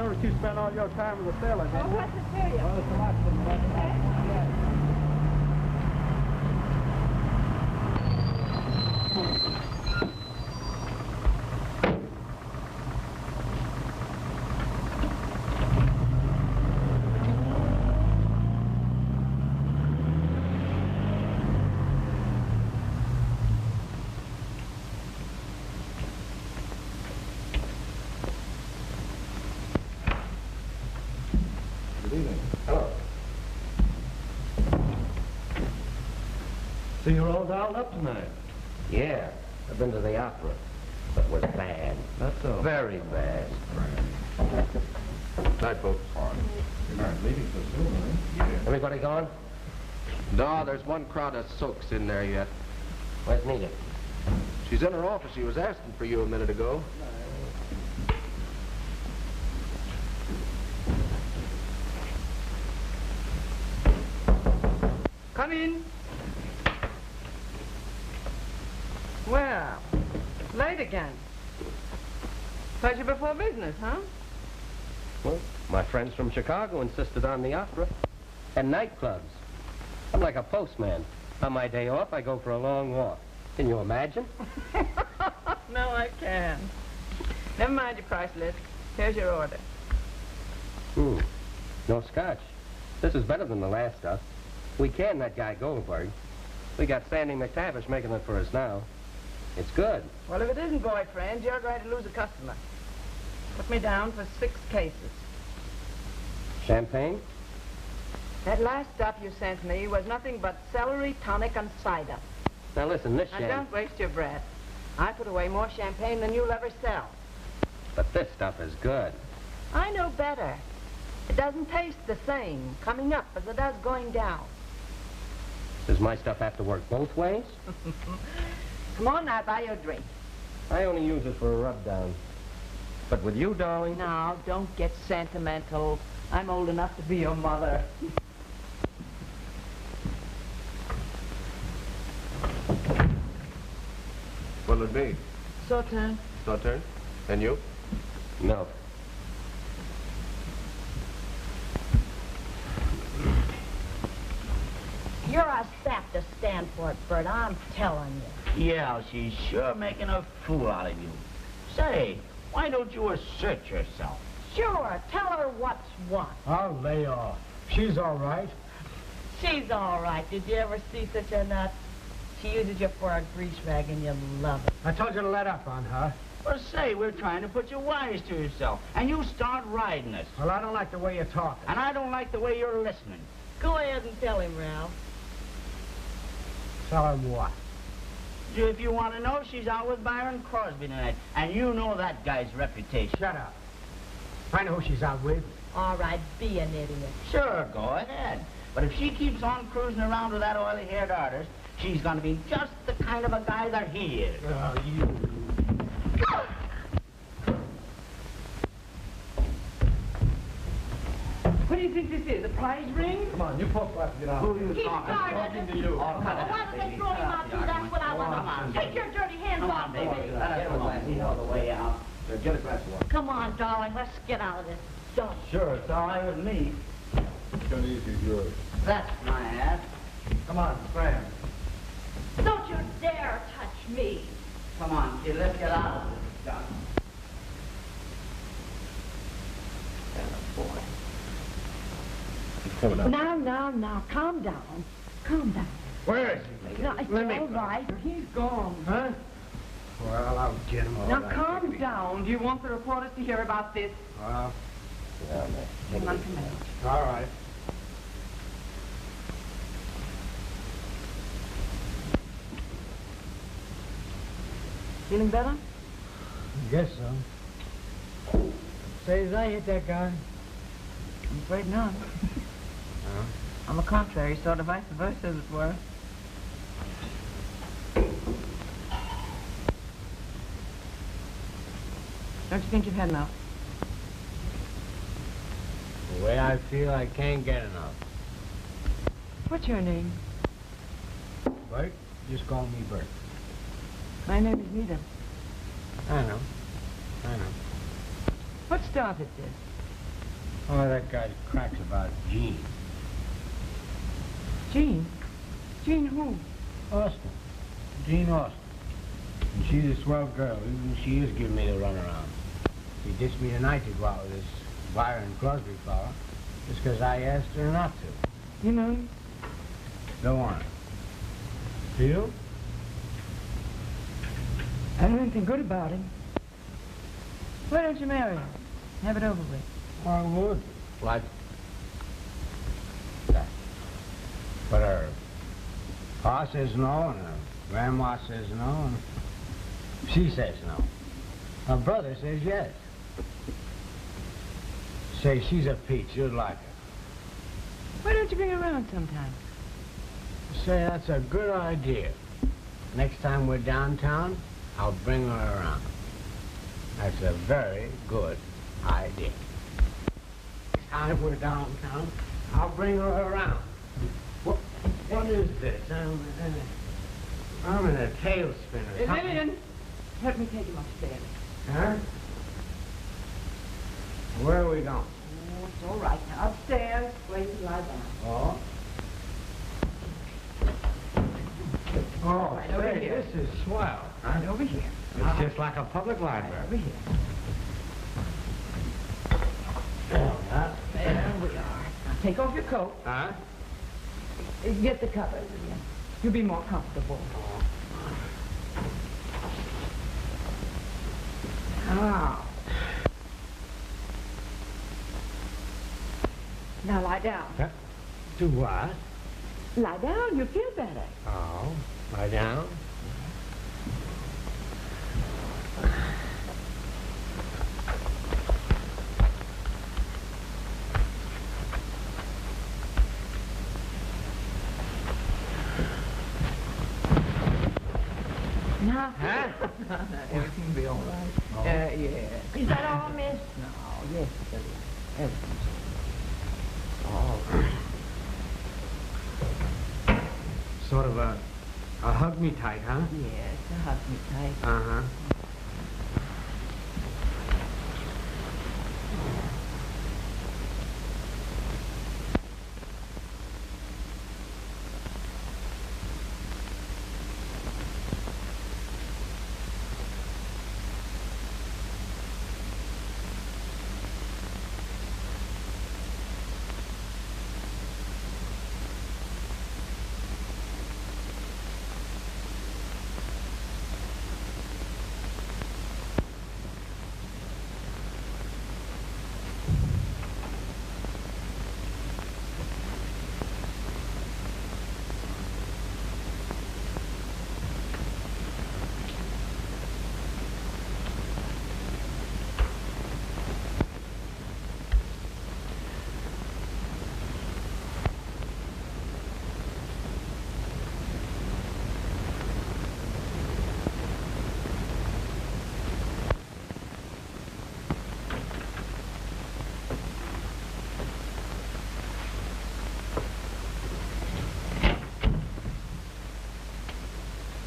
noticed you spent all your time in the cellar, didn't you? Oh, what's it to you? Well, it's a lot of them. Good evening. Hello. So you're all dolled up tonight? Yeah, I've been to the opera. But it was bad. That's all. Very bad. Night, folks. You're not leaving so soon, are you? Everybody gone? No, there's one crowd of soaks in there yet. Where's Nita? She's in her office. She was asking for you a minute ago. Come in. Well, late again. Pleasure before business, huh? Well, my friends from Chicago insisted on the opera and nightclubs. I'm like a postman. On my day off, I go for a long walk. Can you imagine? No, I can. Never mind your price list. Here's your order. No scotch. This is better than the last stuff. We canned that guy Goldberg. We got Sandy McTavish making it for us now. It's good. Well, if it isn't boyfriend, you're going to lose a customer. Put me down for 6 cases. Champagne? That last stuff you sent me was nothing but celery, tonic, and cider. Now listen, this Now, champagne... don't waste your breath. I put away more champagne than you'll ever sell. But this stuff is good. I know better. It doesn't taste the same coming up as it does going down. Does my stuff have to work both ways? Come on now, buy your drink. I only use it for a rub down. But with you, darling... Now, don't get sentimental. I'm old enough to be your mother. What'll it be? Sauterne. Sauterne? And you? No. You're a sap to stand for it, Bert, I'm telling you. Yeah, she's sure making a fool out of you. Say, why don't you assert yourself? Sure, tell her what's what. I'll lay off. She's all right. She's all right. Did you ever see such a nut? She uses you for a grease rag and you love it. I told you to let up on her. Well, say, we're trying to put you wise to yourself, and you start riding us. Well, I don't like the way you're talking. And I don't like the way you're listening. Go ahead and tell him, Ralph. Tell him what? If you want to know, she's out with Byron Crosby tonight, and you know that guy's reputation. Shut up. I know who she's out with. All right, be an idiot. Sure, go ahead. But if she keeps on cruising around with that oily-haired artist, she's going to be just the kind of a guy that he is. Oh, you... What do you think this is, a prize ring? Come on, you folks have to get out. Who are you Keep talking started. Talking to you. Oh, cut it Why out, don't they baby. throw him out, too? That's what I want Come on, to Take your dirty hands Come off, on, baby. baby. Let us alone. He's all the way out. Get a glass of water. Come on, darling, let's get out of this dump. Sure, it's all right with me. Turn easy, yours. That's my ass. Come on, Fran. Don't you dare touch me. Come on, kid, let's get out of this stuff. Boy. He's coming out. Now, calm down. Calm down. Where is he? No, it's Let me- all right. He's gone. Huh? Well, I'll get him all Now, right. calm down. Do you want the reporters to hear about this? Well, Come on, come on. all right. Feeling better? I guess so. Say, did I hit that guy? I'm afraid not. No. On the contrary, sort of vice versa, as it were. Don't you think you've had enough? The way I feel, I can't get enough. What's your name? Bert, just call me Bert. My name is Nita. I know. I know. What started this? Oh, that guy cracks about Jean. Jean? Jean who? Austin. Jean Austin. And she's a swell girl. Even she is giving me the runaround. She ditched me tonight to go out with this Byron Crosby fella just because I asked her not to. You know? Go on. Do you? I don't think good about him. Why don't you marry him? Have it over with. I would. Like that. But her pa says no, and her grandma says no, and she says no. Her brother says yes. Say she's a peach, you'd like her. Why don't you bring her around sometime? Say that's a good idea. Next time we're downtown, I'll bring her around. That's a very good idea. Next time we're downtown, I'll bring her around. What is this? I'm in a tailspin or Hey, something. Lillian, help me take him upstairs. Huh? Where are we going? Oh, it's all right now. Upstairs, where you can lie down. Oh. Oh, Right over say, here. this is swell. Right over here. It's just like a public Right library. over here. Huh? There we are. Now take off your coat. Huh? Get the covers. You'll be more comfortable. Now. Now lie down. Huh? Do what? Lie down, you'll feel better. Oh, lie down. Now. Huh? Everything will be all right. Oh. Yeah. Is that all, miss? No, yes, everything's all right. Sort of a hug me tight, huh? Yes, hug me tight. Uh-huh.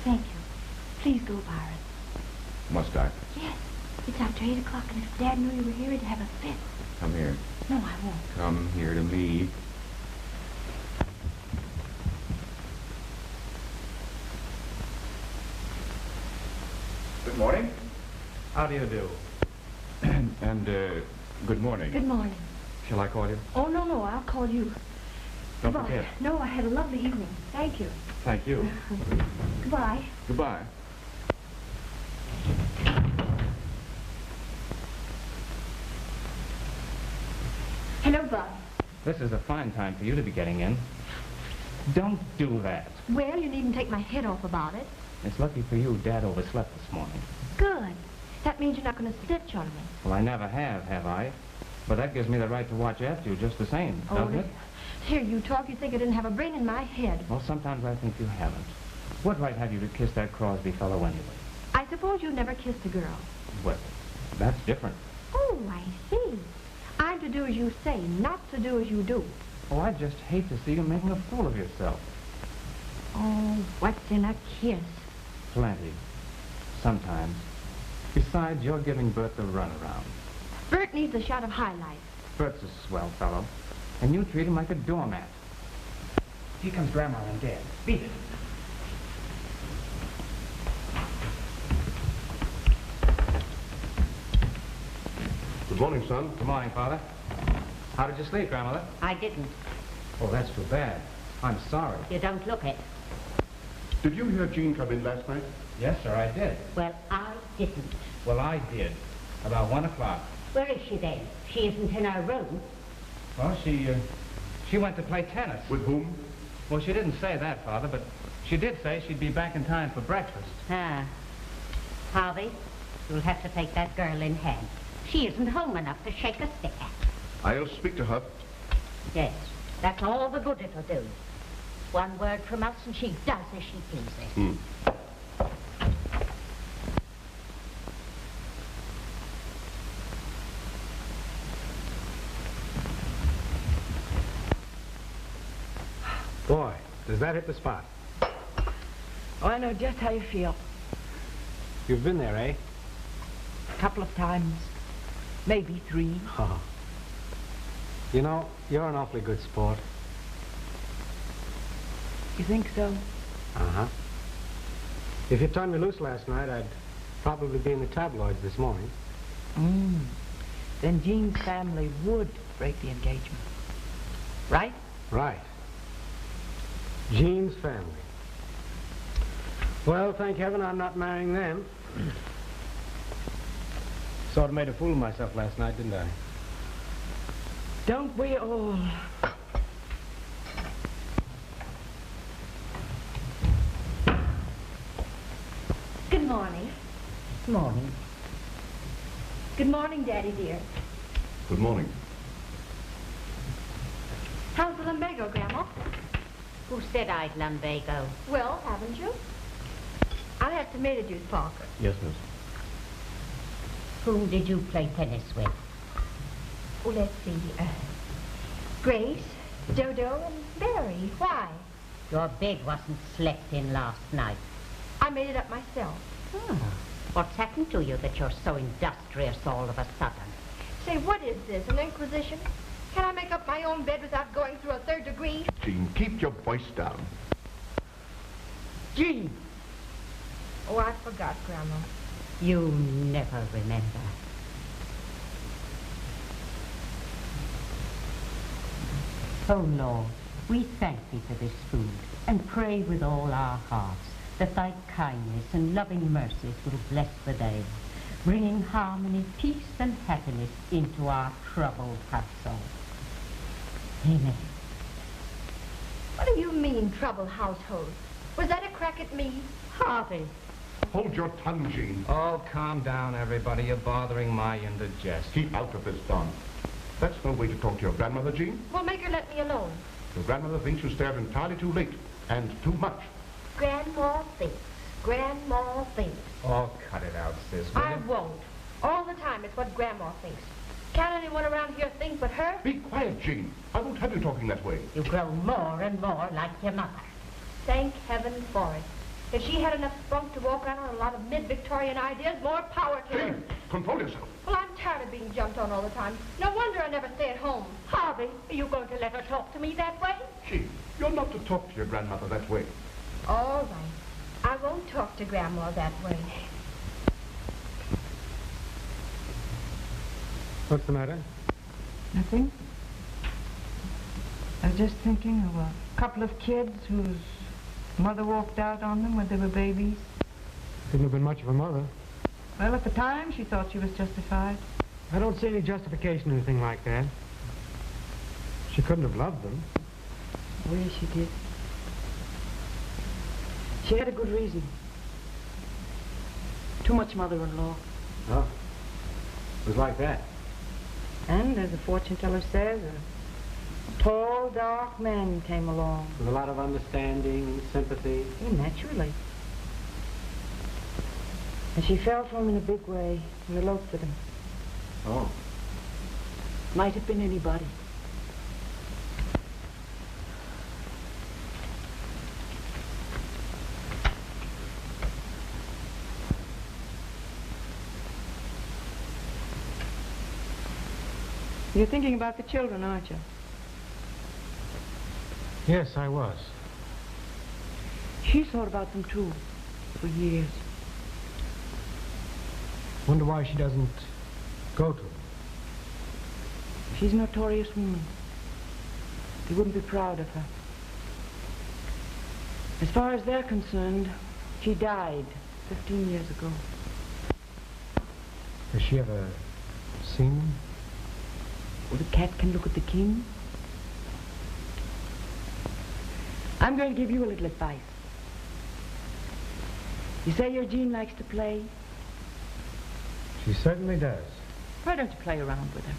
Thank you. Please go, Byron. Must I? Yes. It's after 8 o'clock, and if Dad knew you were here, he'd have a fit. Come here. No, I won't. Come here to me. Good morning. How do you do? And good morning. Good morning. Shall I call you? Oh, no, I'll call you. Don't Goodbye. forget. No, I had a lovely evening. Thank you. Thank you. Goodbye. Goodbye. Hello, Bud. This is a fine time for you to be getting in. Don't do that. Well, you needn't take my head off about it. It's lucky for you Dad overslept this morning. Good. That means you're not going to snitch on me. Well, I never have I? But that gives me the right to watch after you just the same, doesn't it? Here, you talk. You think I didn't have a brain in my head. Well, sometimes I think you haven't. What right have you to kiss that Crosby fellow anyway? I suppose you've never kissed a girl. Well, that's different. Oh, I see. I'm to do as you say, not to do as you do. Oh, I just hate to see you making a fool of yourself. Oh, what's in a kiss? Plenty. Sometimes. Besides, you're giving Bert the runaround. Bert needs a shot of high life. Bert's a swell fellow. And you treat him like a doormat. Here comes Grandma and Dad. Beat it. Good morning, son. Good morning, Father. How did you sleep, Grandmother? I didn't. Oh, that's too bad. I'm sorry. You don't look it. Did you hear Jean come in last night? Yes, sir, I did. Well, I didn't. Well, I did. About 1 o'clock. Where is she then? She isn't in her room. Well, she went to play tennis. With whom? Well, she didn't say that, Father, but she did say she'd be back in time for breakfast. Ah. Harvey, you'll have to take that girl in hand. She isn't home enough to shake a stick at. I'll speak to her. Yes, that's all the good it'll do. One word from us and she does as she pleases. Boy, does that hit the spot. Oh, I know just how you feel. You've been there, eh? A couple of times. Maybe 3. Oh. You know, you're an awfully good sport. You think so? Uh-huh. If you turned me loose last night, I'd probably be in the tabloids this morning. Then Jean's family would break the engagement. Right? Right. Jean's family. Well, thank heaven I'm not marrying them. Sort of made a fool of myself last night, didn't I? Don't we all? Good morning. Morning. Good morning, Daddy dear. Good morning. How's the lumbago, Grandma? Who said I'd lumbago? Well, haven't you? I'll have tomato juice, Parker. Yes, miss. Whom did you play tennis with? Oh, let's see. Grace, Dodo, and Mary. Why? Your bed wasn't slept in last night. I made it up myself. What's happened to you that you're so industrious all of a sudden? Say, what is this, an inquisition? Can I make up my own bed without going through a 3rd degree? Jean, keep your voice down. Jean! Oh, I forgot, Grandma. You never remember. Oh, Lord, we thank thee for this food and pray with all our hearts that thy kindness and loving mercies will bless the day, bringing harmony, peace, and happiness into our troubled household. Amen. What do you mean, trouble household? Was that a crack at me? Harvey. Hold your tongue, Jean. Oh, calm down, everybody. You're bothering my indigest. Keep out of this, Don. That's no way to talk to your grandmother, Jean. Well, make her let me alone. Your grandmother thinks you stay out entirely too late, and too much. Grandma thinks. Grandma thinks. Oh, cut it out, sis. will I you? won't. All the time it's what Grandma thinks. Can't anyone around here think but her? Be quiet, Jean. I won't have you talking that way. You grow more and more like your mother. Thank heaven for it. If she had enough spunk to walk around on a lot of mid-Victorian ideas, more power to her. Jean, control yourself. Well, I'm tired of being jumped on all the time. No wonder I never stay at home. Harvey, are you going to let her talk to me that way? Jean, you're not to talk to your grandmother that way. All right. I won't talk to Grandma that way. What's the matter? Nothing. I was just thinking of a couple of kids whose mother walked out on them when they were babies. Couldn't have been much of a mother. Well, at the time, she thought she was justified. I don't see any justification in anything like that. She couldn't have loved them. Oh, yes, she did. She had a good reason. Too much mother-in-law. Oh. It was like that. And, as the fortune teller says, a tall, dark man came along. With a lot of understanding, sympathy. Yeah, naturally. And she fell for him in a big way and eloped with him. Oh. Might have been anybody. You're thinking about the children, aren't you? Yes, I was. She's thought about them, too, for years. Wonder why she doesn't go to them. She's a notorious woman. They wouldn't be proud of her. As far as they're concerned, she died 15 years ago. Has she ever seen them? Well, the cat can look at the king. I'm going to give you a little advice. You say your Jean likes to play. She certainly does. Why don't you play around with her?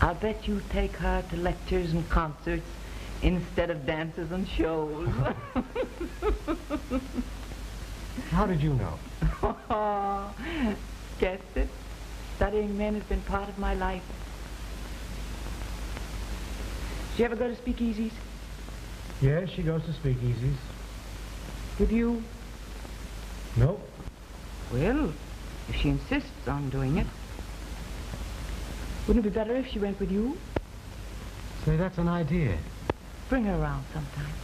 I'll bet you take her to lectures and concerts instead of dances and shows. How did you know? Guessed it. Studying men has been part of my life. Did you ever go to speakeasies? Yes, she goes to speakeasies. With you? Nope. Well, if she insists on doing it. Wouldn't it be better if she went with you? Say, that's an idea. Bring her around sometime.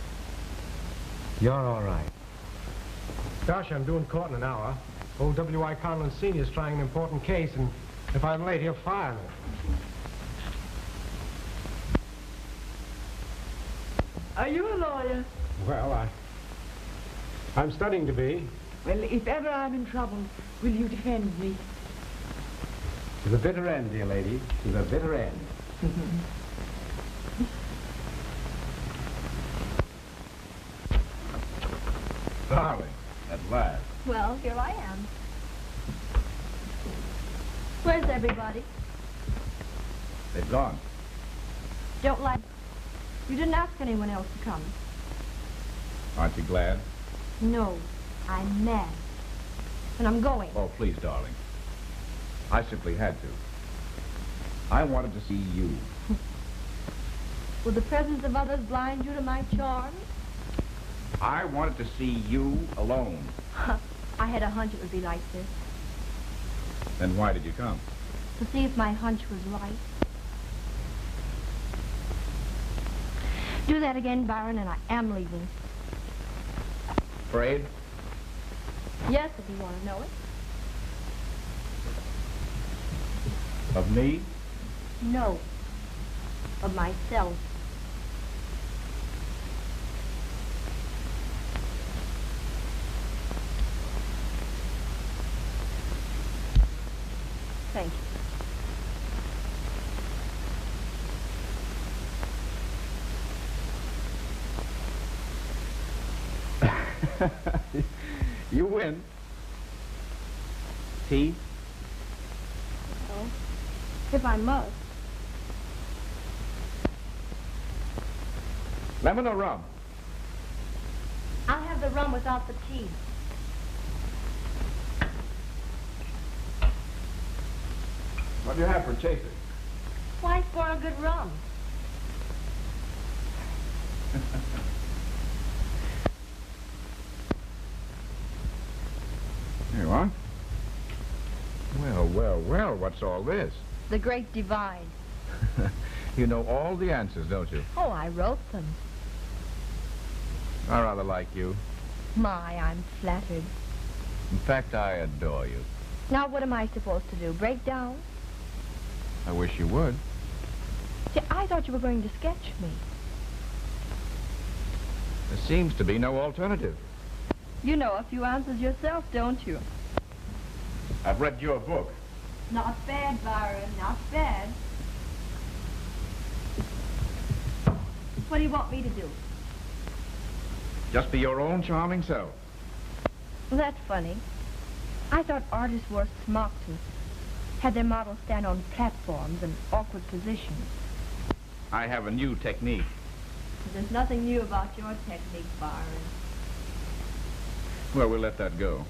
You're all right. Gosh, I'm doing court in an hour. Old W.I. Conlon Sr. is trying an important case, and if I'm late, he'll fire me. Are you a lawyer? Well, I'm studying to be. Well, if ever I'm in trouble, will you defend me? To the bitter end, dear lady. To the bitter end. Darling, at last. Well, here I am. Where's everybody? They've gone. Don't like... You didn't ask anyone else to come. Aren't you glad? No, I'm mad. And I'm going. Oh, please, darling. I simply had to. I wanted to see you. Will the presence of others blind you to my charms? I wanted to see you alone. I had a hunch it would be like this. Then why did you come? To see if my hunch was right. Do that again, Byron, and I am leaving. Afraid? Yes, if you want to know it. Of me? No. Of myself. Thank you. You win. Tea? Oh, if I must. Lemon or rum? I'll have the rum without the tea. What do you have for chaser? Why for a good rum? Here you are. Well, well, well, what's all this? The Great Divide. You know all the answers, don't you? Oh, I wrote them. I rather like you. My, I'm flattered. In fact, I adore you. Now, what am I supposed to do? Break down? I wish you would. See, I thought you were going to sketch me. There seems to be no alternative. You know a few answers yourself, don't you? I've read your book. Not bad, Byron, not bad. What do you want me to do? Just be your own charming self. Well, that's funny. I thought artists wore smocks and had their models stand on platforms in awkward positions. I have a new technique. There's nothing new about your technique, Byron. Well, we'll let that go.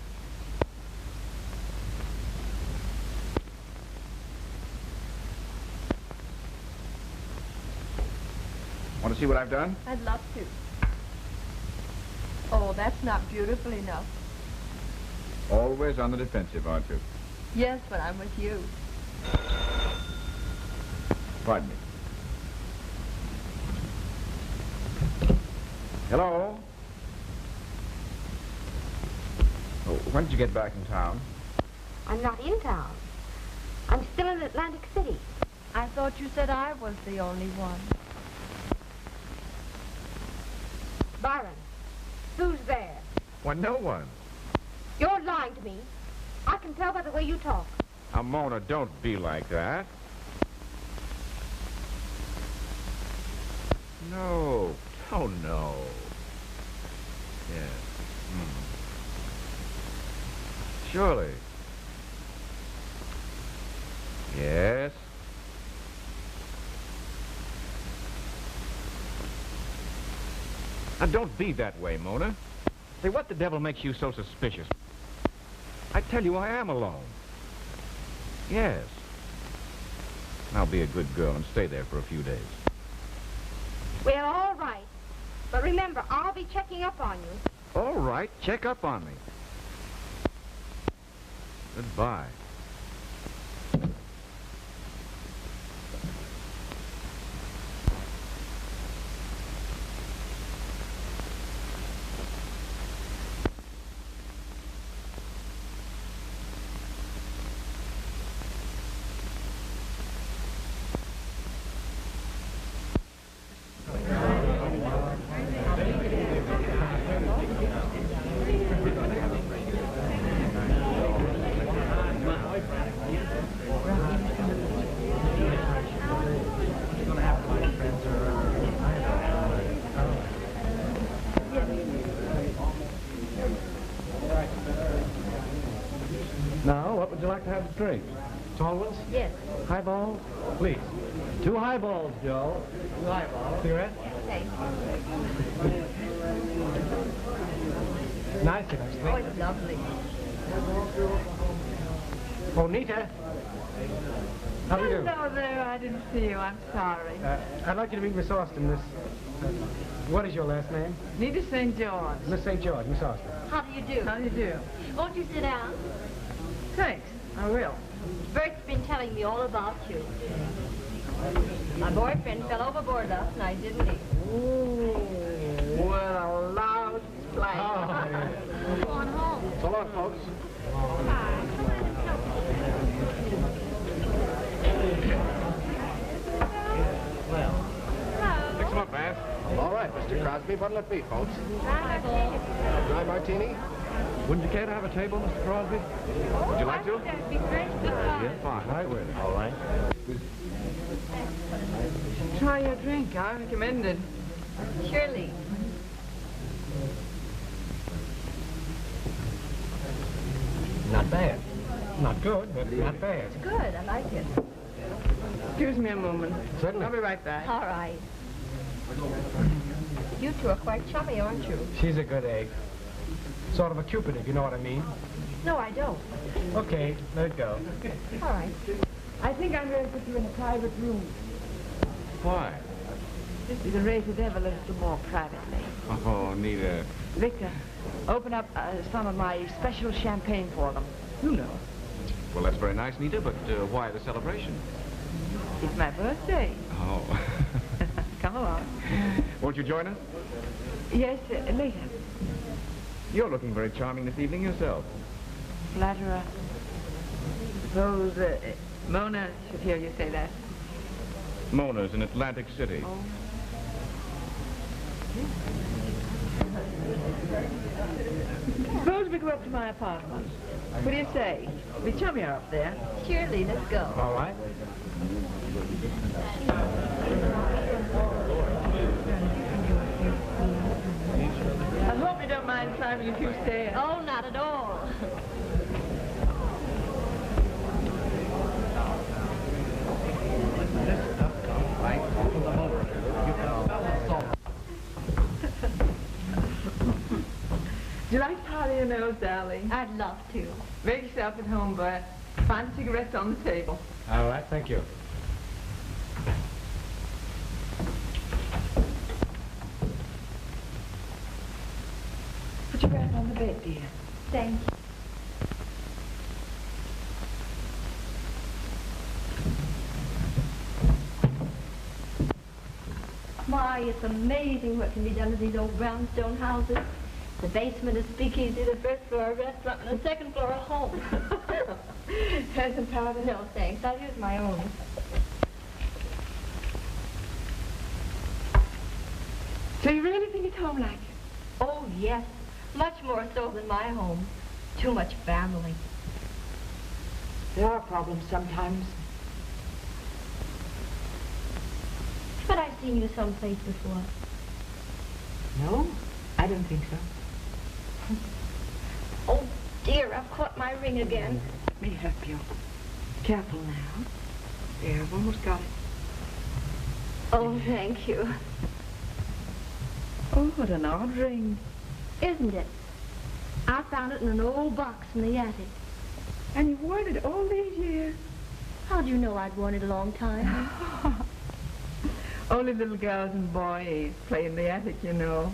Want to see what I've done? I'd love to. Oh, that's not beautiful enough. Always on the defensive, aren't you? Yes, but I'm with you. Pardon me. Hello? Oh, when did you get back in town? I'm not in town. I'm still in Atlantic City. I thought you said I was the only one. Byron, who's there? Why, no one. You're lying to me. I can tell by the way you talk. Now, Mona, don't be like that. No. Oh, no. Yes. Surely. Yes. Now, don't be that way, Mona. Say, what the devil makes you so suspicious? I tell you, I am alone. Yes. Now, be a good girl and stay there for a few days. Well, all right. But remember, I'll be checking up on you. All right, check up on me. Goodbye. Now, what would you like to have to drink? Tall ones? Yes. Highball? Please. 2 highballs, Joe. 2 highballs. Cigarette? Thanks. Nice, actually. Oh, it's lovely. Oh, Nita. How do you do? Hello there, I didn't see you. I'm sorry. I'd like you to meet Miss Austin, Miss... what is your last name? Nita St. George. Miss St. George, Miss Austin. How do you do? How do you do? Won't you sit down? Thanks, I will. Bert's been telling me all about you. My boyfriend fell overboard last night, didn't he? Ooh. What a loud splash. Oh, yeah. Go on home. So long, folks. Fix them up, man. All right, Mr. Crosby, what'll it be, folks? Dry martini? Wouldn't you care to have a table, Mr. Crosby? Would you like to? That'd be great. Yeah, fine. Right with it. All right. Try your drink, I recommend it. Surely. Not bad. Not good, but not bad. It's good. I like it. Excuse me a moment. Certainly. I'll be right back. All right. You two are quite chummy, aren't you? She's a good egg. Sort of a Cupid, if you know what I mean. No, I don't. Okay, let it go. All right. I think I'm going to put you in a private room. Why? We can raise the devil a little more privately. Oh, Nita. Victor, open up some of my special champagne for them. You know. Well, that's very nice, Nita, but why the celebration? It's my birthday. Oh. Come along. Won't you join us? Yes, later. You're looking very charming this evening yourself. Flatterer. Suppose Mona should hear you say that. Mona's in Atlantic City. Oh. Suppose we go up to my apartment. What do you say? Be chummier up there. Surely, let's go. All right. I hope you don't mind climbing a few stairs. Oh, not at all. Do you like powder your nose, darling? I'd love to. Make yourself at home, Bert. Find a cigarette on the table. All right, thank you. Put your wrap on the bed, dear. Thank you. it's amazing what can be done to these old brownstone houses. The basement is speakeasy, the first floor a restaurant, and the second floor a home. Has some powder? No, thanks. I'll use my own. So you really think it's home like? Oh, yes. Much more so than my home. Too much family. There are problems sometimes. But I've seen you someplace before. No, I don't think so. Oh, dear, I've caught my ring again. Let me help you. Careful now. There, I've almost got it. Oh, thank you. Oh, what an odd ring. Isn't it? I found it in an old box in the attic. And you've worn it all these years. How'd you know I'd worn it a long time? Only little girls and boys play in the attic, you know.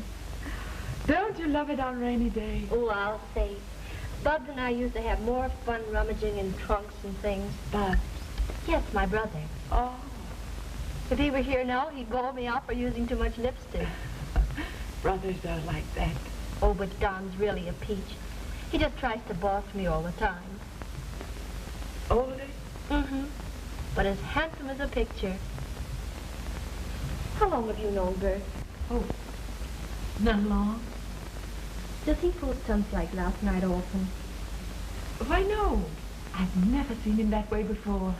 Don't you love it on rainy days? Oh, I'll say. Bubs and I used to have more fun rummaging in trunks and things. Bubs? Yes, my brother. Oh. If he were here now, he'd bawl me out for using too much lipstick. Brothers are like that. Oh, but Don's really a peach. He just tries to boss me all the time. Older? Mm-hmm. But as handsome as a picture. How long have you known Bert? Oh, not long. Does he pull stunts like last night often? Why, no. I've never seen him that way before.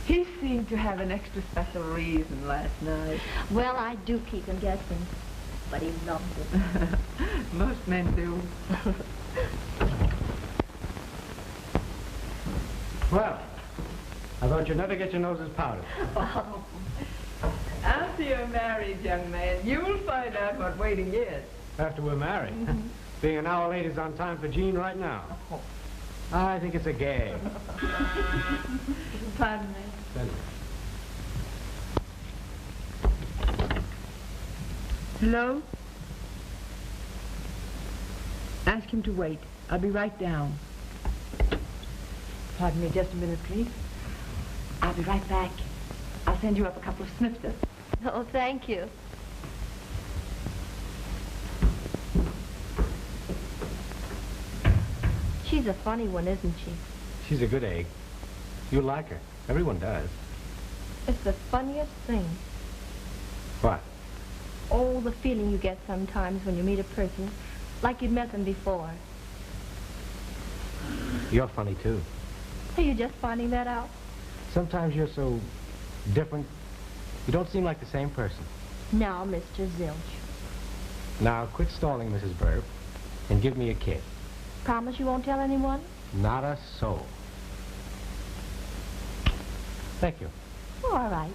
He seemed to have an extra special reason last night. Well, I do keep him guessing. But he loves it. Most men do. Well, I thought you'd never get your noses powdered. Oh. After you're married, young man, you'll find out what waiting is. After we're married. Being an hour late is on time for Jean right now. I think it's a gag. Pardon me. Hello? Ask him to wait. I'll be right down. Pardon me just a minute, please. I'll be right back. I'll send you up a couple of snifters. Oh, thank you. She's a funny one, isn't she? She's a good egg. You like her. Everyone does. It's the funniest thing. What? Oh, the feeling you get sometimes when you meet a person like you'd met them before. You're funny, too. Are you just finding that out? Sometimes you're so different. You don't seem like the same person. Now, Mr. Zilch. Now, quit stalling, Mrs. Burp, and give me a kiss. Promise you won't tell anyone? Not a soul. Thank you. Oh, all right.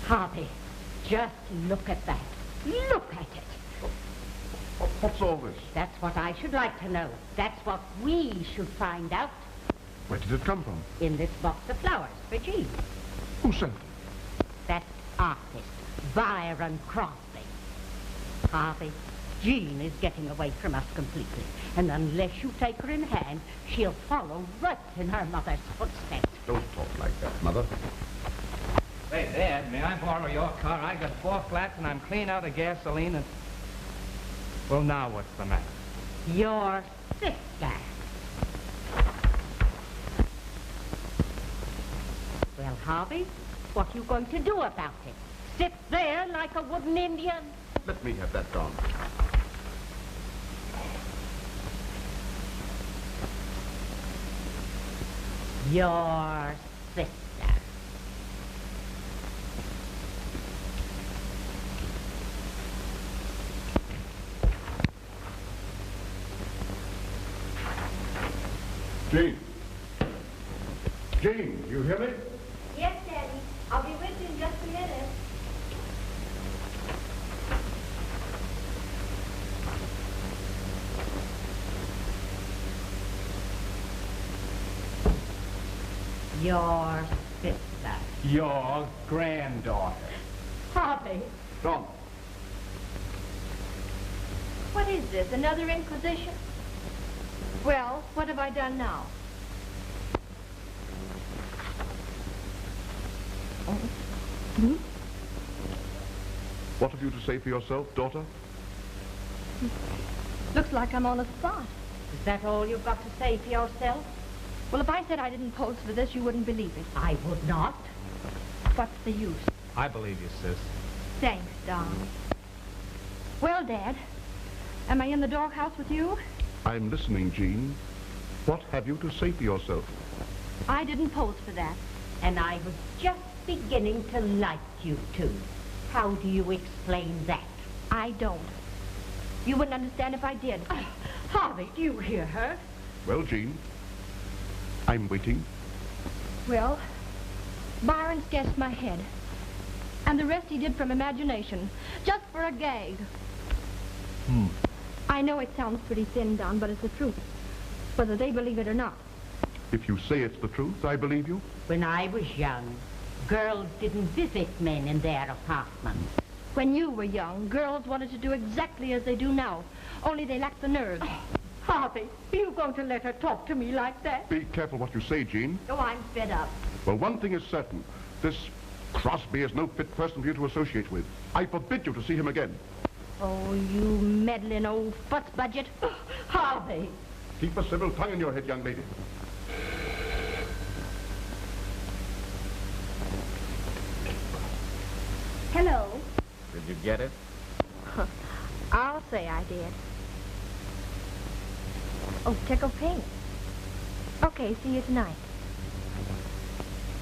Harvey, just look at that. Look at it. What's all this? That's what I should like to know. That's what we should find out. Where did it come from? In this box of flowers for Jean. Who sent it? That artist, Byron Crosby. Harvey, Jean is getting away from us completely. And unless you take her in hand, she'll follow right in her mother's footsteps. Don't talk like that, Mother. Say, Dad, may I borrow your car? I got 4 flats and I'm clean out of gasoline and... Well, now what's the matter? Your sister. Well, Harvey, what are you going to do about it? Sit there like a wooden Indian? Let me have that gun. Your sister. Jean. Jean, you hear me? Yes, Daddy. I'll be with you in just a minute. Your sister. Your granddaughter. Harvey, John. What is this, another inquisition? Well, what have I done now? What have you to say for yourself, daughter? Looks like I'm on the spot. Is that all you've got to say for yourself? Well, if I said I didn't pose for this, you wouldn't believe it. I would not. What's the use? I believe you, sis. Thanks, Don. Well, Dad, am I in the doghouse with you? I'm listening, Jean. What have you to say for yourself? I didn't pose for that. And I was just beginning to like you two. How do you explain that? I don't. You wouldn't understand if I did. Harvey, do you hear her? Well, Jean, I'm waiting. Well, Byron's guessed my head. And the rest he did from imagination, just for a gag. I know it sounds pretty thin, Don, but it's the truth. Whether they believe it or not. If you say it's the truth, I believe you. When I was young, girls didn't visit men in their apartments. When you were young, girls wanted to do exactly as they do now. Only they lacked the nerve. Harvey, are you going to let her talk to me like that? Be careful what you say, Jean. Oh, I'm fed up. Well, one thing is certain. This Crosby is no fit person for you to associate with. I forbid you to see him again. Oh, you meddling old futz budget. Harvey! Keep a civil tongue in your head, young lady. Hello. Did you get it? I'll say I did. Oh, tickle pink. Okay, see you tonight.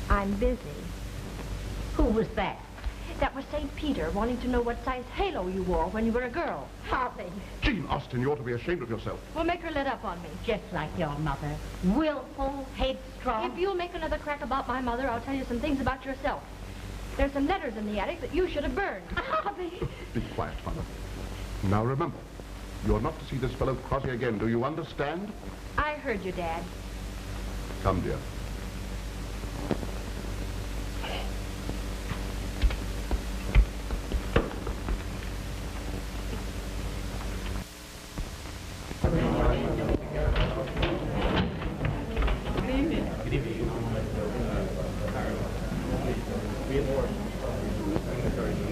I'm busy. Who was that? That was St. Peter wanting to know what size halo you wore when you were a girl. Harvey! Jean Austen, you ought to be ashamed of yourself. Well, make her let up on me. Just like your mother. Willful, headstrong. If you'll make another crack about my mother, I'll tell you some things about yourself. There's some letters in the attic that you should have burned. Harvey! Be quiet, Father. Now remember, you're not to see this fellow Crosby again. Do you understand? I heard you, Dad. Come, dear.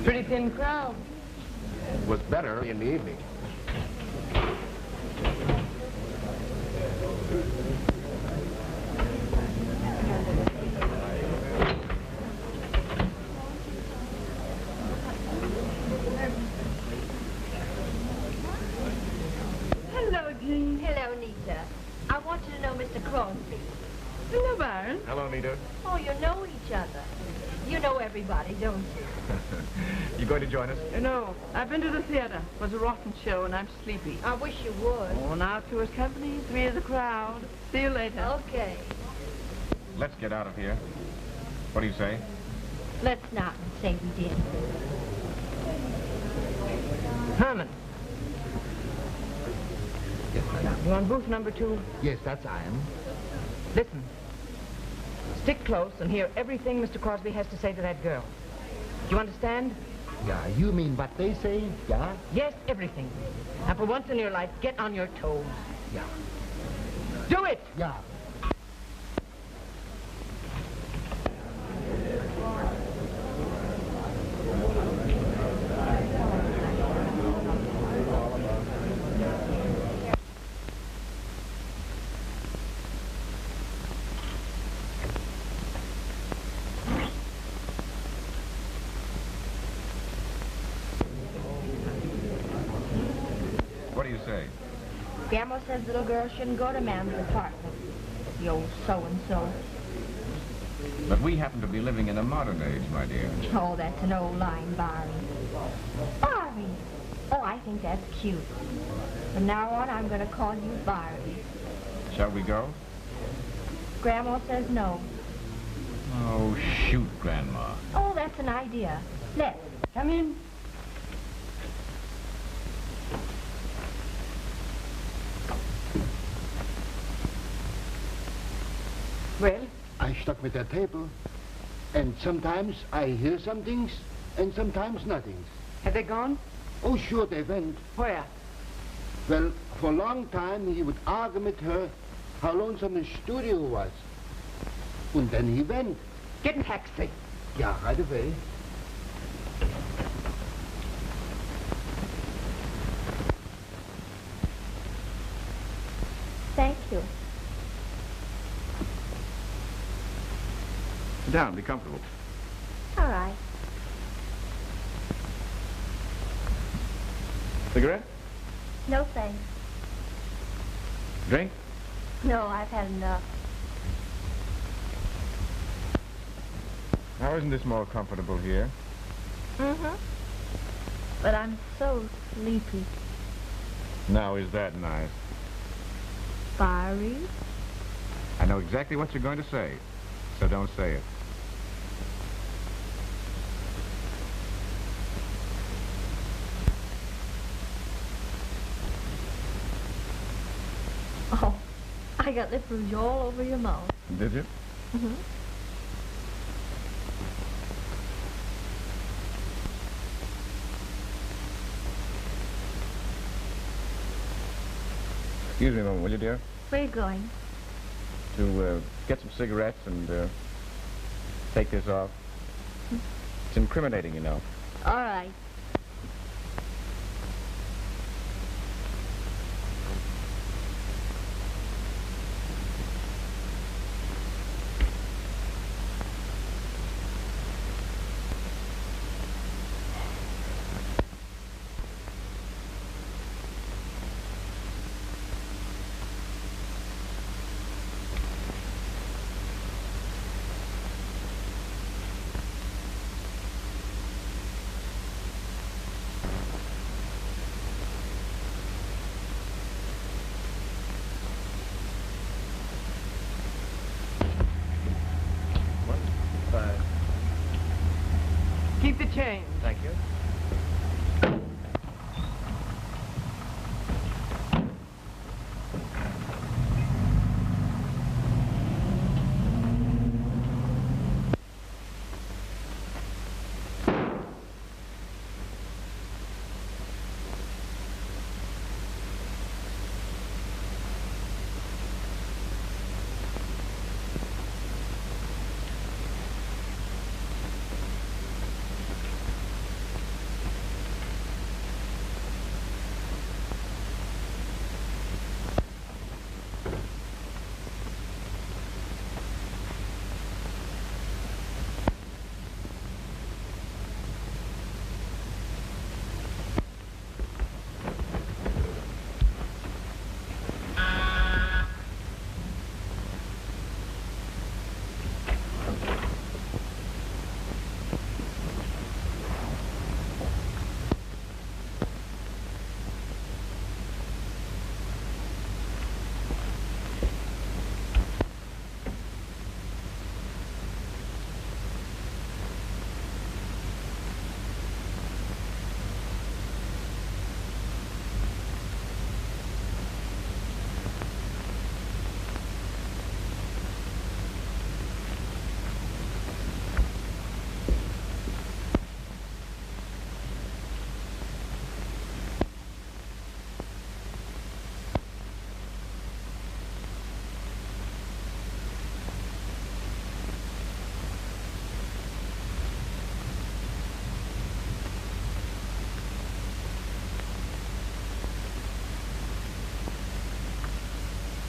Pretty thin crowd. It was better in the evening. Hello, Jean. Hello, Nita. I want you to know Mr. Crosby. Hello, Byron. Hello, Nita. Oh, you know each other. You know everybody, don't you? You going to join us? No, I've been to the theater. It was a rotten show, and I'm sleepy. I wish you would. Oh, now two is company, three is the crowd. See you later. Okay. Let's get out of here. What do you say? Let's not say we did. Herman. Yes, madam. You on booth number 2? Yes, that's I am. Listen. Stick close and hear everything Mr. Crosby has to say to that girl. Do you understand? Yeah, you mean what they say? Yeah? Yes, everything. And for once in your life, get on your toes. Yeah. Do it! Yeah. What do you say? Grandma says little girls shouldn't go to man's apartment. The old so-and-so. But we happen to be living in a modern age, my dear. Oh, that's an old line, Barry. Barry! Oh, I think that's cute. From now on, I'm going to call you Barry. Shall we go? Grandma says no. Oh, shoot, Grandma. Oh, that's an idea. Let's. Come in. Well? I I stuck with that table. And sometimes I hear some things, and sometimes nothing. Have they gone? Oh, sure, they went. Where? Well, for a long time, he would argue with her how lonesome his studio was. And then he went. Get a taxi. Yeah, right away. Thank you. Sit down, be comfortable. All right. Cigarette? No thanks. Drink? No, I've had enough. Now, isn't this more comfortable here? Mm-hmm. But I'm so sleepy. Now, is that nice? Fiery? I know exactly what you're going to say, so don't say it. Oh, I got lip rouge all over your mouth. Did you? Mm-hmm. Excuse me a moment, will you, dear? Where are you going? To get some cigarettes and take this off. It's incriminating, you know. All right. Keep the change. Thank you.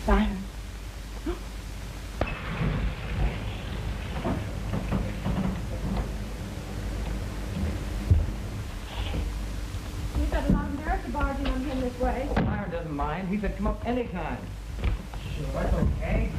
Byron. You've got a lot of nerve to barging on him this way. Oh, Byron doesn't mind. He said come up anytime. Sure, it's okay.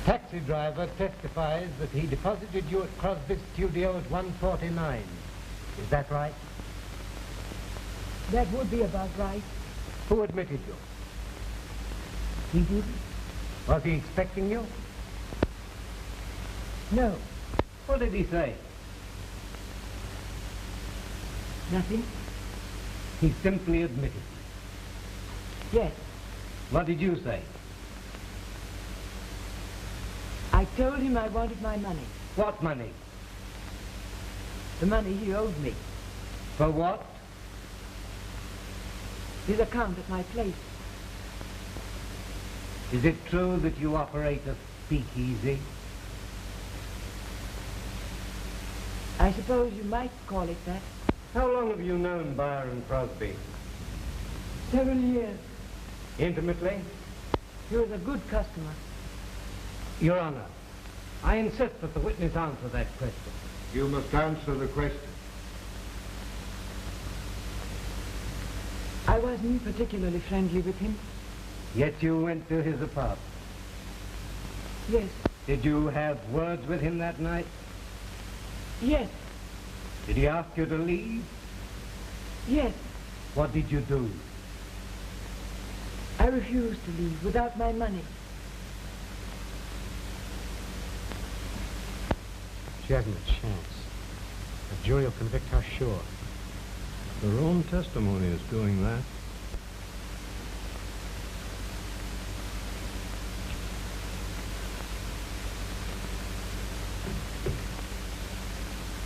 taxi driver testifies that he deposited you at Crosby's studio at 1:49. Is that right? That would be about right. Who admitted you? He didn't? Was he expecting you? No. What did he say? Nothing? He simply admitted. Yes. What did you say? I told him I wanted my money. What money? The money he owed me. For what? His account at my place. Is it true that you operate a speakeasy? I suppose you might call it that. How long have you known Byron Crosby? Several years. Intimately? He was a good customer. Your Honor, I insist that the witness answer that question. You must answer the question. I wasn't particularly friendly with him. Yet you went to his apartment. Yes. Did you have words with him that night? Yes. Did he ask you to leave? Yes. What did you do? I refused to leave without my money. She hasn't a chance. The jury will convict her sure. Her own testimony is doing that.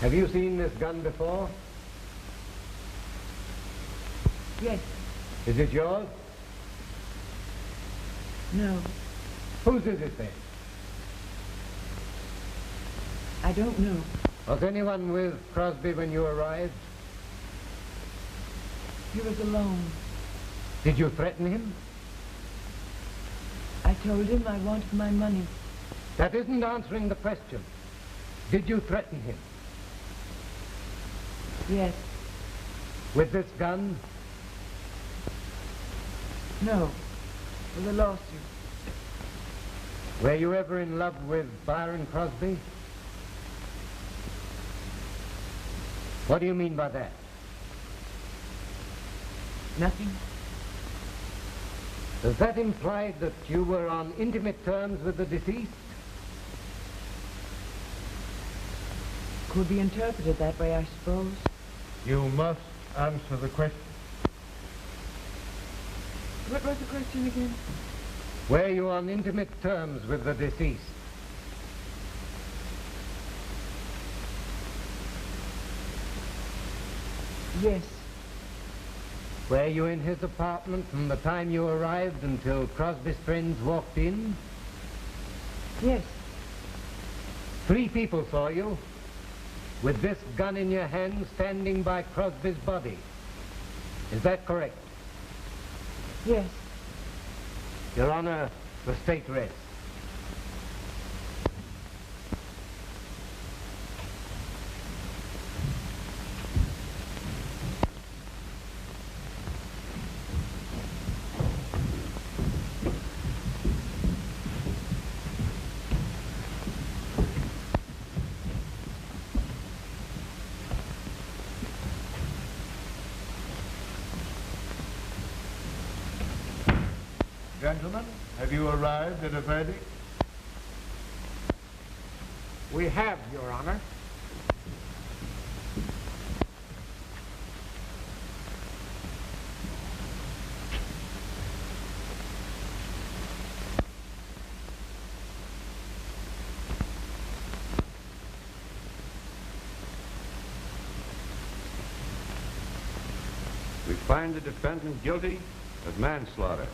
Have you seen this gun before? Yes. Is it yours? No. Whose is it then? I don't know. Was anyone with Crosby when you arrived? He was alone. Did you threaten him? I told him I wanted my money. That isn't answering the question. Did you threaten him? Yes. With this gun? No. With a lawsuit. Were you ever in love with Byron Crosby? What do you mean by that? Nothing. Does that imply that you were on intimate terms with the deceased? Could be interpreted that way, I suppose. You must answer the question. What was the question again? Were you on intimate terms with the deceased? Yes. Were you in his apartment from the time you arrived until Crosby's friends walked in? Yes. 3 people saw you, with this gun in your hand, standing by Crosby's body. Is that correct? Yes. Your Honor, the state rests. Gentlemen, have you arrived at a verdict? We have, Your Honor. We find the defendant guilty of manslaughter.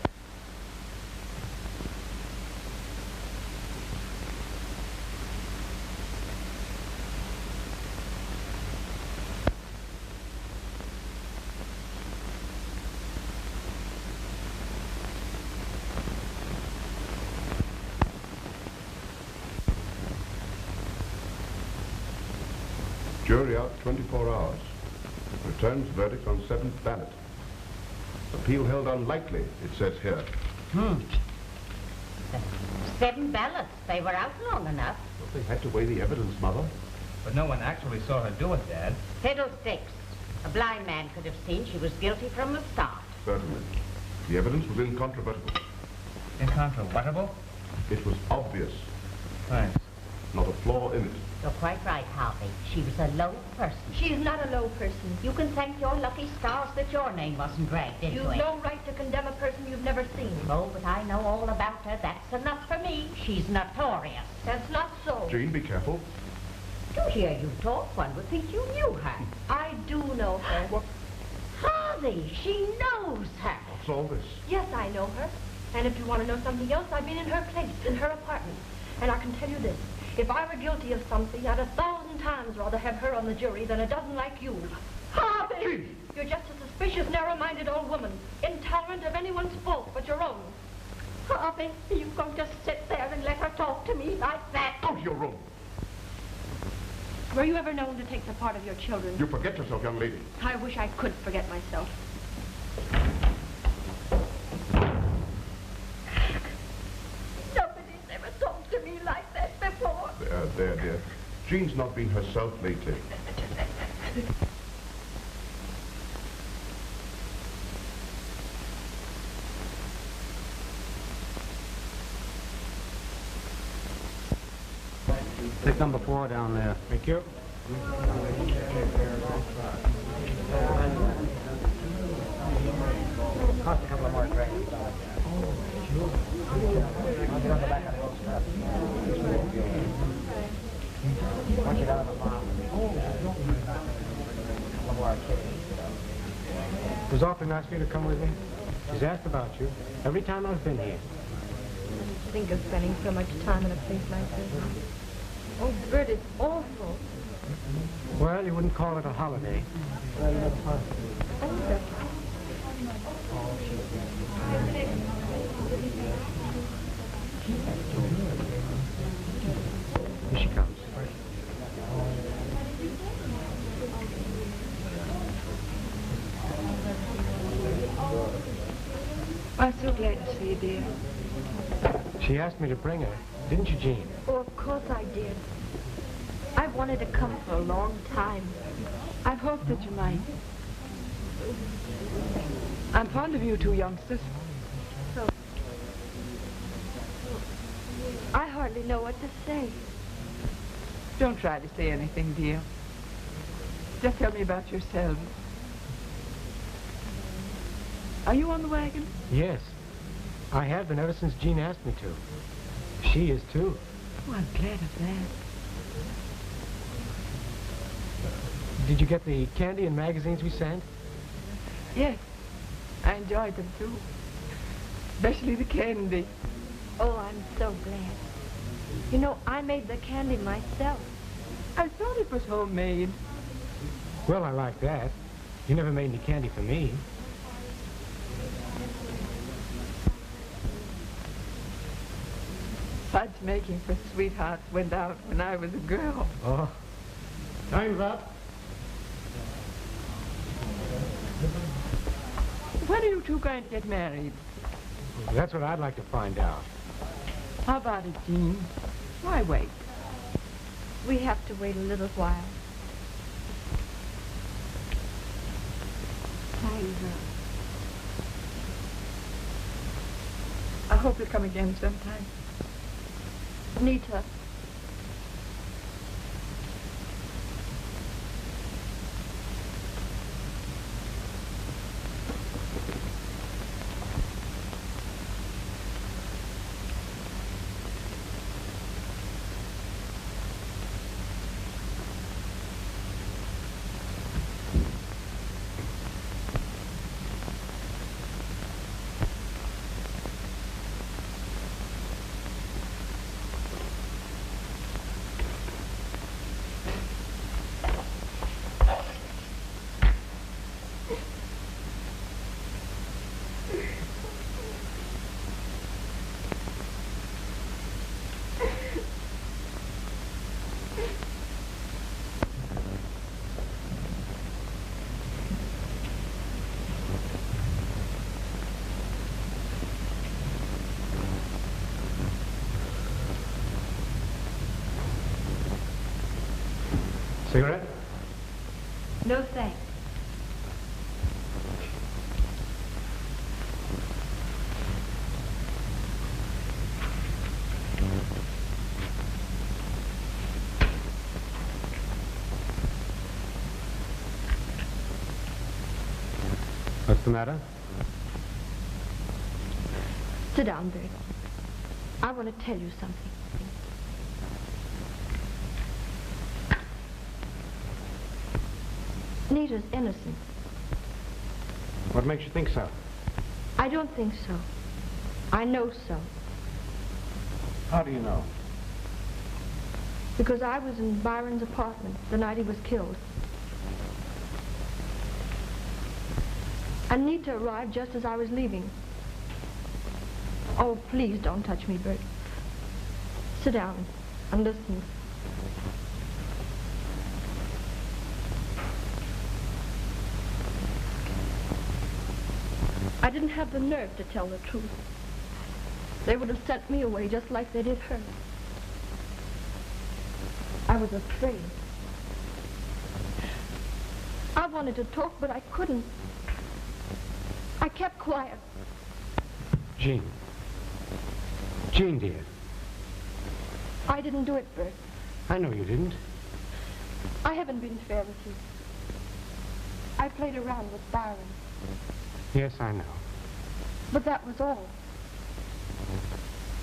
Jury out 24 hours. Returns verdict on 7th ballot. Appeal held unlikely, it says here. 7 ballots. They were out long enough. Well, they had to weigh the evidence, Mother. But no one actually saw her do it, Dad. Fiddlesticks. A blind man could have seen she was guilty from the start. Certainly. The evidence was incontrovertible. Incontrovertible? It was obvious. Thanks. Not a flaw in it. You're quite right, Harvey. She was a low person. She's not a low person. You can thank your lucky stars that your name wasn't dragged into You've it. no right to condemn a person you've never seen. Oh, but I know all about her. That's enough for me. She's notorious. That's not so. Jean, be careful. To hear you talk, one would think you knew her. I do know her. What? Harvey, she knows her. What's all this? Yes, I know her. And if you want to know something else, I've been in her place, in her apartment. And I can tell you this. If I were guilty of something, I'd 1,000 times rather have her on the jury than a dozen like you. Harvey! Jean! You're just a suspicious, narrow-minded old woman, intolerant of anyone's fault but your own. Harvey, are you going to sit there and let her talk to me like that? Out of your room! Were you ever known to take the part of your children? You forget yourself, young lady. I wish I could forget myself. Nobody's ever talked to me like that before. There, dear. Jean's not been herself lately. Take number 4 down there. Thank you. Cost a couple of more drinks. Once you're down the farm. It was awfully nice of you to come with me. She's asked about you every time I've been here. Think of spending so much time in a place like this. Oh, Bert, it's awful. Well, you wouldn't call it a holiday. Here she comes. I'm so glad to see you, dear. She asked me to bring her, didn't you, Jean? Oh, of course I did. I've wanted to come for a long time. I've hoped that you might. I'm fond of you two youngsters. So, I hardly know what to say. Don't try to say anything, dear. Just tell me about yourselves. Are you on the wagon? Yes. I have been ever since Jean asked me to. She is, too. Oh, I'm glad of that. Did you get the candy and magazines we sent? Yes. I enjoyed them, too. Especially the candy. Oh, I'm so glad. You know, I made the candy myself. I thought it was homemade. Well, I like that. You never made any candy for me. Fudge making for sweethearts went out when I was a girl. Oh. Time's up. When are you two going to get married? That's what I'd like to find out. How about it, Jean? Why wait? We have to wait a little while. Time's up. I hope you'll come again sometime. Nita. Cigarette? No thanks. What's the matter? Sit down, Bert. I want to tell you something. Nita's innocent. What makes you think so? I don't think so. I know so. How do you know? Because I was in Byron's apartment the night he was killed. And Nita arrived just as I was leaving. Oh, please don't touch me, Bert. Sit down and listen. I didn't have the nerve to tell the truth. They would have sent me away just like they did her. I was afraid. I wanted to talk, but I couldn't. I kept quiet. Jean. Jean, dear. I didn't do it, Bert. I know you didn't. I haven't been fair with you. I played around with Byron. Yes, I know. But that was all.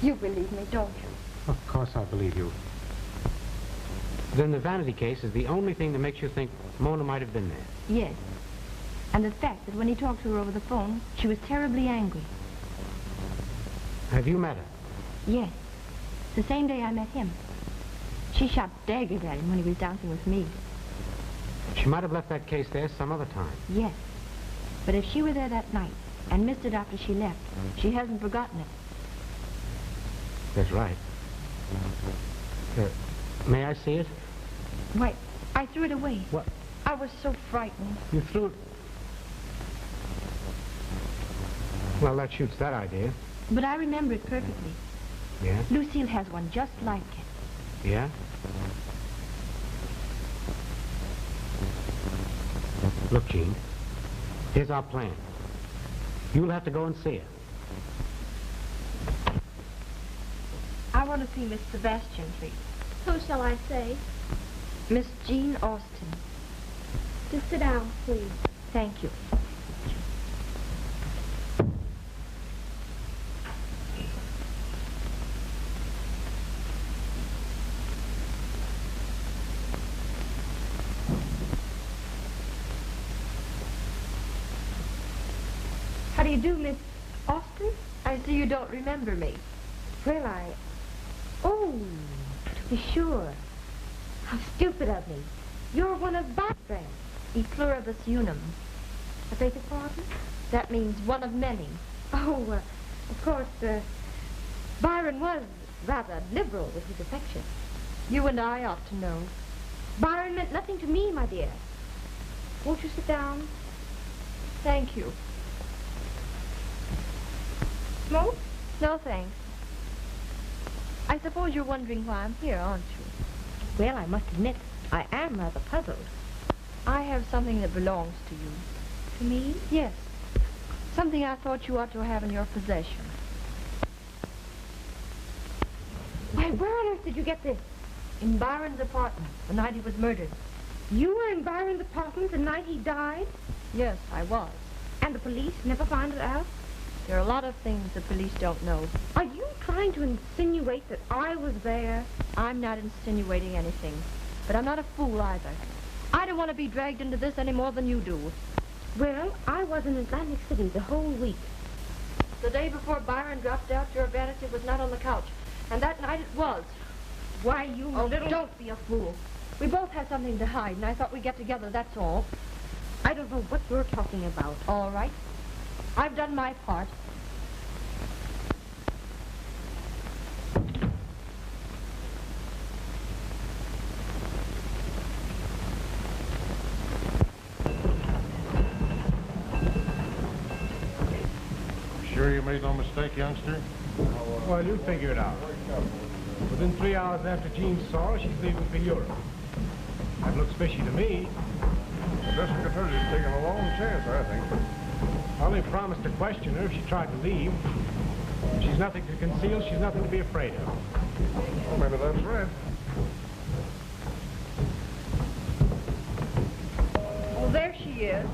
You believe me, don't you? Of course I believe you. Then the vanity case is the only thing that makes you think Mona might have been there. Yes. And the fact that when he talked to her over the phone, she was terribly angry. Have you met her? Yes. The same day I met him. She shot daggers at him when he was dancing with me. She might have left that case there some other time. Yes. But if she were there that night and missed it after she left, she hasn't forgotten it. That's right. May I see it? Why, I threw it away. What? I was so frightened. You threw it? Well, that shoots that idea. But I remember it perfectly. Yeah? Lucille has one just like it. Yeah? Look, Jean, here's our plan. You'll have to go and see her. I want to see Miss Sebastian, please. Who shall I say? Miss Jean Austen. Just sit down, please. Thank you. How do you do, Miss Austen? I see you don't remember me. Well, Oh, to be sure. How stupid of me. You're one of my friends. E pluribus unum. I beg your pardon? That means one of many. Oh, of course, Byron was rather liberal with his affection. You and I ought to know. Byron meant nothing to me, my dear. Won't you sit down? Thank you. Smoke? No, thanks. I suppose you're wondering why I'm here, aren't you? Well, I must admit, I am rather puzzled. I have something that belongs to you. To me? Yes. Something I thought you ought to have in your possession. Why, where on earth did you get this? In Byron's apartment, the night he was murdered. You were in Byron's apartment the night he died? Yes, I was. And the police never found it out? There are a lot of things the police don't know. Are you trying to insinuate that I was there? I'm not insinuating anything. But I'm not a fool either. I don't want to be dragged into this any more than you do. Well, I was in Atlantic City the whole week. The day before Byron dropped out, your vanity was not on the couch. And that night it was. Why, you little... Don't be a fool. We both have something to hide, and I thought we'd get together, that's all. I don't know what you're talking about. All right. I've done my part. Sure you made no mistake, youngster? Well, you figure it out. Within 3 hours after Jean saw her, she's leaving for Europe. That looks fishy to me. The district attorney's taking a long chance, I think. I only promised to question her if she tried to leave. If she's nothing to conceal, she's nothing to be afraid of. Well, maybe that's right. Well, there she is.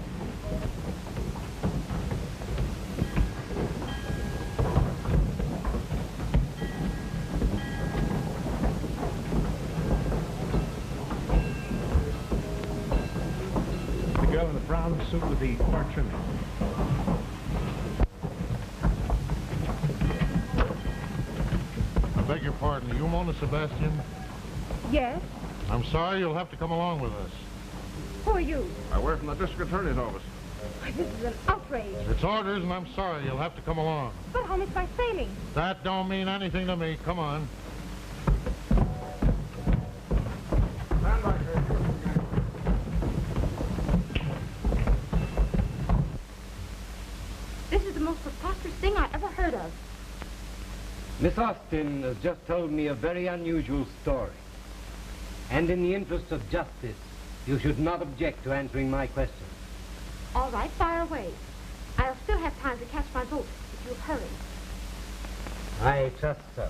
The girl in the brown suit with the fur trimming. I beg your pardon. Are you Mona Sebastian? Yes? I'm sorry, you'll have to come along with us. Who are you? I work from the district attorney's office. Why, this is an outrage. It's orders, and I'm sorry, you'll have to come along. But I'll miss my sailing. That don't mean anything to me. Come on. Stand back here. This is the most preposterous thing I ever heard of. Miss Austin has just told me a very unusual story. And in the interest of justice, you should not object to answering my questions. All right, fire away. I'll still have time to catch my boat if you'll hurry. I trust so.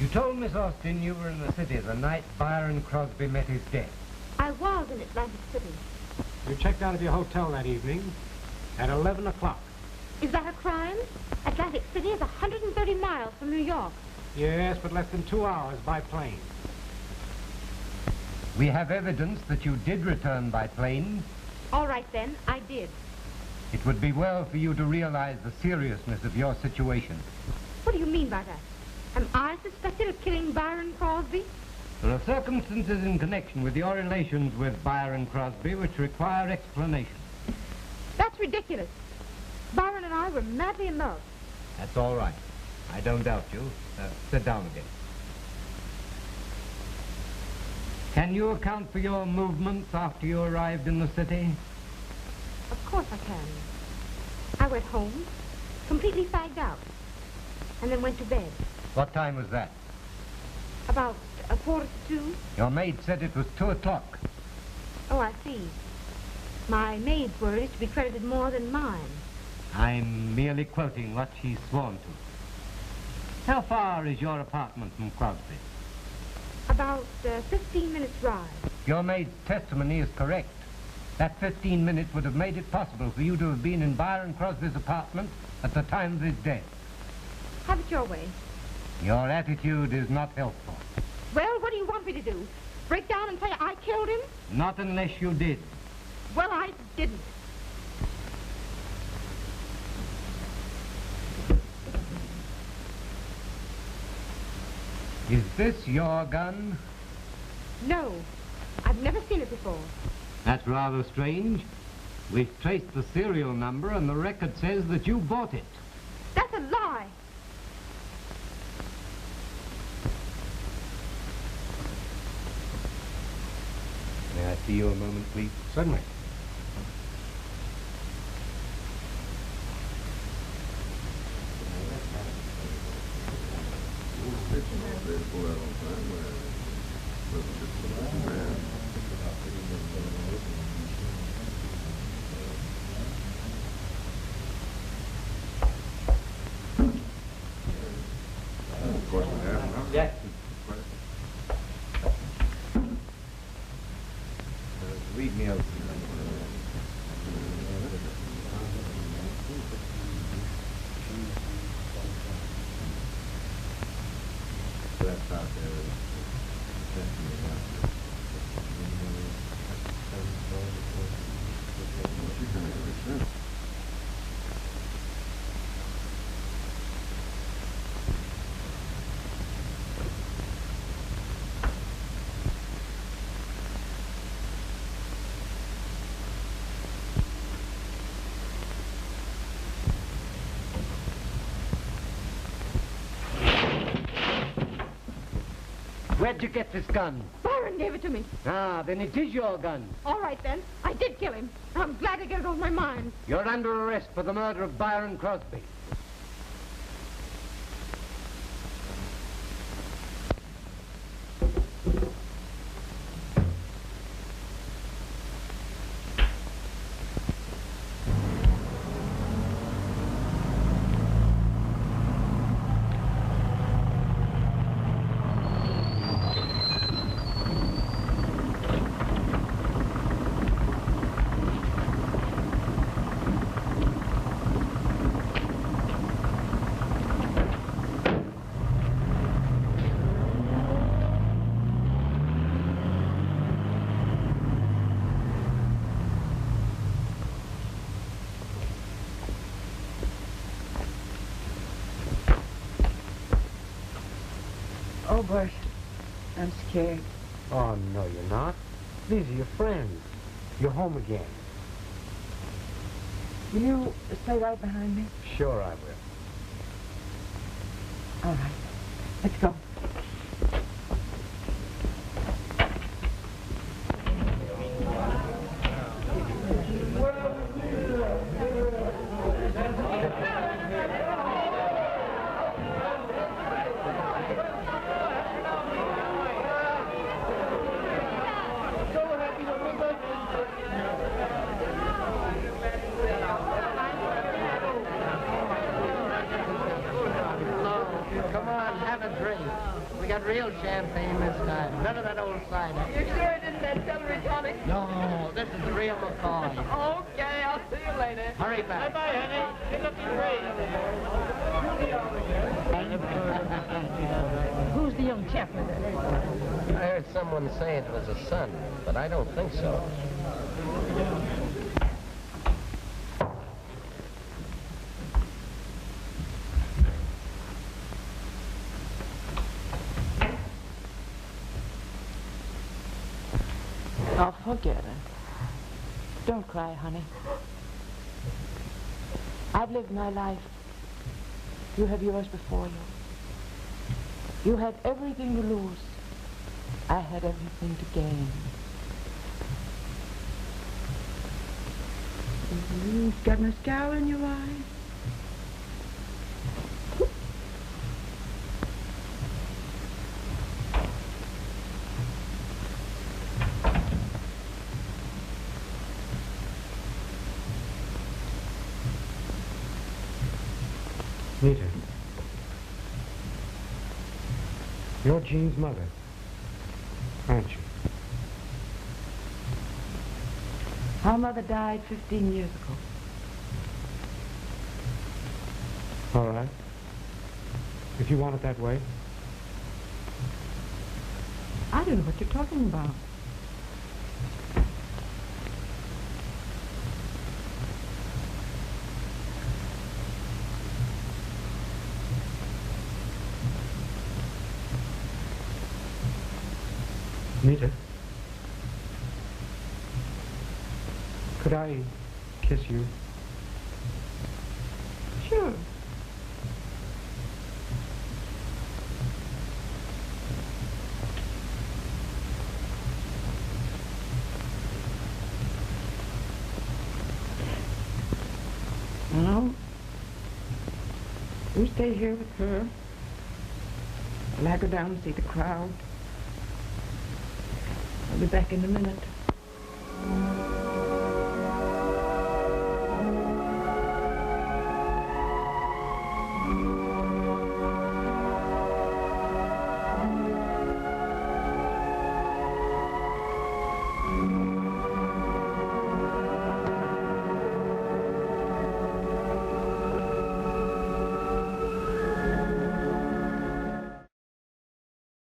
You told Miss Austin you were in the city the night Byron Crosby met his death. I was in Atlantic City. You checked out of your hotel that evening at 11 o'clock. Is that a crime? Atlantic City is 130 miles from New York. Yes, but less than 2 hours by plane. We have evidence that you did return by plane. All right, then, I did. It would be well for you to realize the seriousness of your situation. What do you mean by that? Am I suspected of killing Byron Crosby? There are circumstances in connection with your relations with Byron Crosby which require explanation. That's ridiculous. Byron and I were madly in love. That's all right. I don't doubt you. Sit down again. Can you account for your movements after you arrived in the city? Of course I can. I went home, completely fagged out, and then went to bed. What time was that? About 1:45. Your maid said it was 2 o'clock. Oh, I see. My maid's word is to be credited more than mine. I'm merely quoting what she's sworn to. How far is your apartment from Crosby? About 15 minutes ride. Your maid's testimony is correct. That 15 minutes would have made it possible for you to have been in Byron Crosby's apartment at the time of his death. Have it your way. Your attitude is not helpful. Well, what do you want me to do? Break down and say I killed him? Not unless you did. Well, I didn't. Is this your gun? No. I've never seen it before. That's rather strange. We've traced the serial number and the record says that you bought it. That's a lie. May I see you a moment, please? Certainly. Yes. Read me out. That's out there. Where'd you get this gun? Byron gave it to me. Ah, then it is your gun. All right, then. I did kill him. I'm glad to get it off my mind. You're under arrest for the murder of Byron Crosby. Oh, Bert, I'm scared. Oh, no, you're not. These are your friends. You're home again. Will you stay right behind me? Sure I will. All right. Let's go. Come on, have a drink. We got real champagne this time. None of that old cider. You sure it isn't that celery tonic? No, this is the real McCoy. Okay, I'll see you later. Hurry back. Bye-bye, honey. You're looking great. Who's the young chap with it? I heard someone say it was a son, but I don't think so. Oh, forget it. Don't cry, honey. I've lived my life. You have yours before you. You had everything to lose. I had everything to gain. You've got mascara in your eye. Nita. You're Jean's mother, aren't you? Our mother died 15 years ago. All right. If you want it that way. I don't know what you're talking about. Nita, could I kiss you? Sure. Well, you stay here with her. I'll I go down and see the crowd. I'll be back in a minute.